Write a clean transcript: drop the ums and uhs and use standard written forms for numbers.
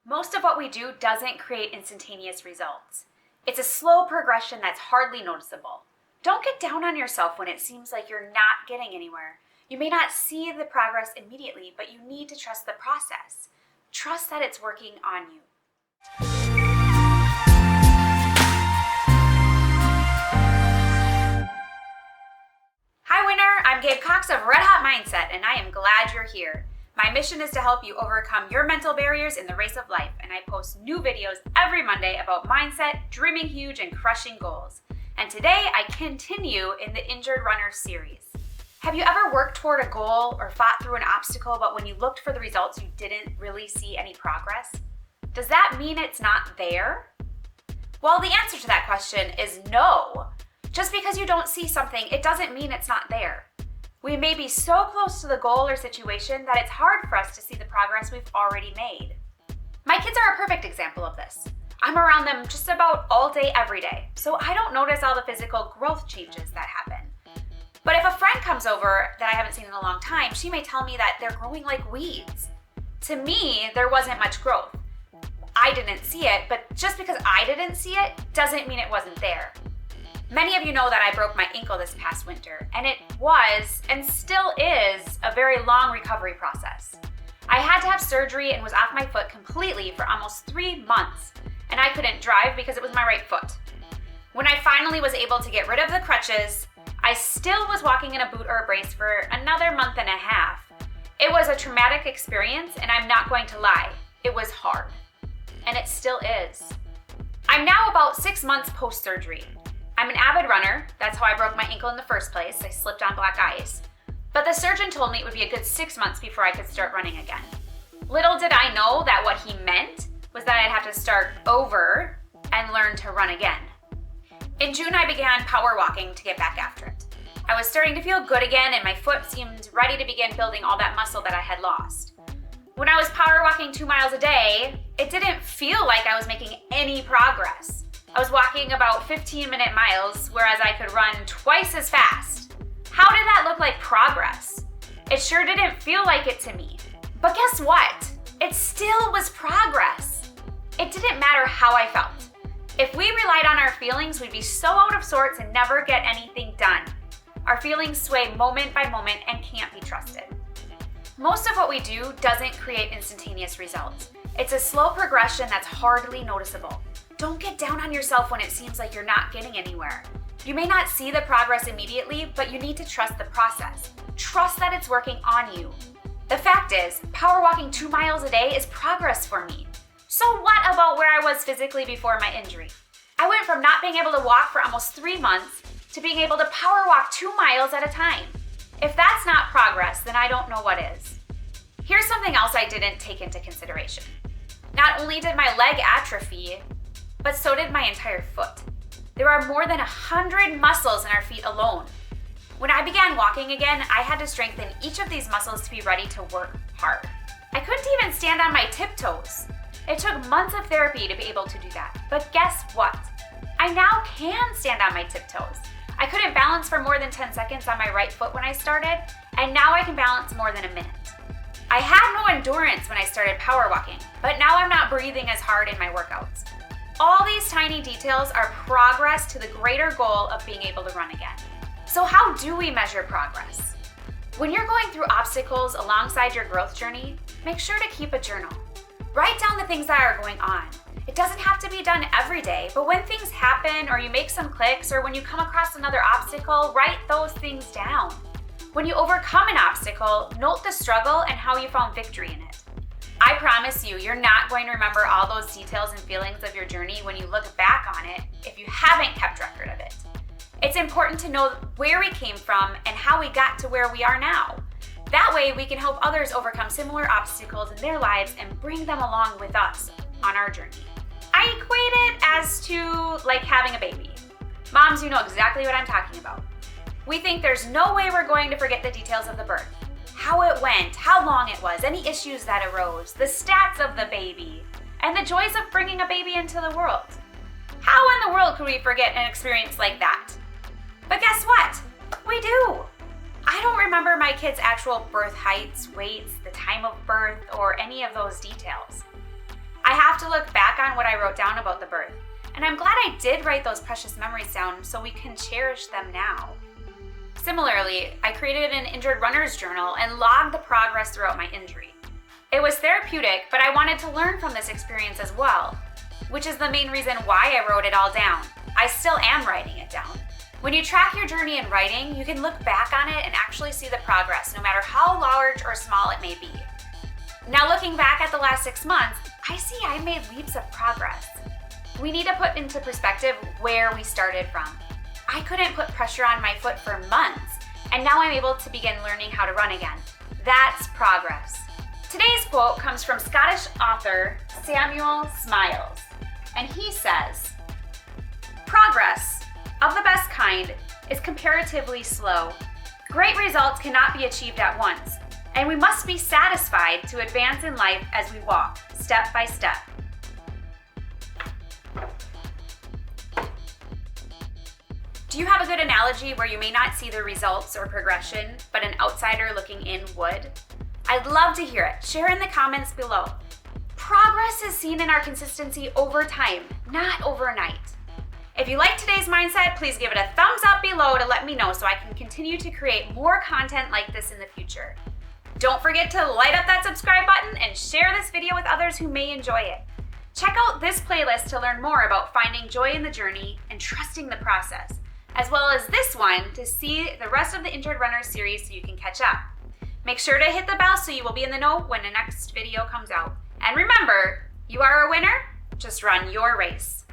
Most of what we do doesn't create instantaneous results. It's a slow progression that's hardly noticeable. Don't get down on yourself when it seems like you're not getting anywhere. You may not see the progress immediately, but you need to trust the process. Trust that it's working on you. Hi winner, I'm Gabe Cox of Red Hot Mindset, and I am glad you're here. My mission is to help you overcome your mental barriers in the race of life, and I post new videos every Monday about mindset, dreaming huge, and crushing goals. And today I continue in the Injured Runner series. Have you ever worked toward a goal or fought through an obstacle, but when you looked for the results, you didn't really see any progress? Does that mean it's not there? Well, the answer to that question is no. Just because you don't see something, it doesn't mean it's not there. We may be so close to the goal or situation that it's hard for us to see the progress we've already made. My kids are a perfect example of this. I'm around them just about all day, every day, so I don't notice all the physical growth changes that happen. But if a friend comes over that I haven't seen in a long time, she may tell me that they're growing like weeds. To me, there wasn't much growth. I didn't see it, but just because I didn't see it doesn't mean it wasn't there. Many of you know that I broke my ankle this past winter, and it was, and still is, a very long recovery process. I had to have surgery and was off my foot completely for almost 3 months, and I couldn't drive because it was my right foot. When I finally was able to get rid of the crutches, I still was walking in a boot or a brace for another month and a half. It was a traumatic experience, and I'm not going to lie, it was hard. And it still is. I'm now about 6 months post-surgery. I'm an avid runner. That's how I broke my ankle in the first place. I slipped on black ice. But the surgeon told me it would be a good 6 months before I could start running again. Little did I know that what he meant was that I'd have to start over and learn to run again. In June, I began power walking to get back after it. I was starting to feel good again, and my foot seemed ready to begin building all that muscle that I had lost. When I was power walking 2 miles a day, it didn't feel like I was making any progress. I was walking about 15-minute miles, whereas I could run twice as fast. How did that look like progress? It sure didn't feel like it to me. But guess what? It still was progress. It didn't matter how I felt. If we relied on our feelings, we'd be so out of sorts and never get anything done. Our feelings sway moment by moment and can't be trusted. Most of what we do doesn't create instantaneous results. It's a slow progression that's hardly noticeable. Don't get down on yourself when it seems like you're not getting anywhere. You may not see the progress immediately, but you need to trust the process. Trust that it's working on you. The fact is, power walking 2 miles a day is progress for me. So what about where I was physically before my injury? I went from not being able to walk for almost 3 months to being able to power walk 2 miles at a time. If that's not progress, then I don't know what is. Here's something else I didn't take into consideration. Not only did my leg atrophy, but so did my entire foot. There are more than 100 muscles in our feet alone. When I began walking again, I had to strengthen each of these muscles to be ready to work hard. I couldn't even stand on my tiptoes. It took months of therapy to be able to do that. But guess what? I now can stand on my tiptoes. I couldn't balance for more than 10 seconds on my right foot when I started, and now I can balance more than a minute. I had no endurance when I started power walking, but now I'm not breathing as hard in my workouts. All these tiny details are progress to the greater goal of being able to run again. So how do we measure progress? When you're going through obstacles alongside your growth journey, make sure to keep a journal. Write down the things that are going on. It doesn't have to be done every day, but when things happen or you make some clicks or when you come across another obstacle, write those things down. When you overcome an obstacle, note the struggle and how you found victory in it. I promise you, you're not going to remember all those details and feelings of your journey when you look back on it if you haven't kept record of it. It's important to know where we came from and how we got to where we are now. That way we can help others overcome similar obstacles in their lives and bring them along with us on our journey. I equate it as to like having a baby. Moms, you know exactly what I'm talking about. We think there's no way we're going to forget the details of the birth. How it went, how long it was, any issues that arose, the stats of the baby, and the joys of bringing a baby into the world. How in the world could we forget an experience like that? But guess what? We do. I don't remember my kids' actual birth heights, weights, the time of birth, or any of those details. I have to look back on what I wrote down about the birth, and I'm glad I did write those precious memories down so we can cherish them now. Similarly, I created an injured runner's journal and logged the progress throughout my injury. It was therapeutic, but I wanted to learn from this experience as well, which is the main reason why I wrote it all down. I still am writing it down. When you track your journey in writing, you can look back on it and actually see the progress, no matter how large or small it may be. Now looking back at the last 6 months, I see I made leaps of progress. We need to put into perspective where we started from. I couldn't put pressure on my foot for months, and now I'm able to begin learning how to run again. That's progress. Today's quote comes from Scottish author Samuel Smiles, and he says, "Progress, of the best kind, is comparatively slow. Great results cannot be achieved at once, and we must be satisfied to advance in life as we walk, step by step." Do you have a good analogy where you may not see the results or progression, but an outsider looking in would? I'd love to hear it. Share in the comments below. Progress is seen in our consistency over time, not overnight. If you like today's mindset, please give it a thumbs up below to let me know so I can continue to create more content like this in the future. Don't forget to light up that subscribe button and share this video with others who may enjoy it. Check out this playlist to learn more about finding joy in the journey and trusting the process, as well as this one to see the rest of the Injured Runner series so you can catch up. Make sure to hit the bell so you will be in the know when the next video comes out. And remember, you are a winner, just run your race.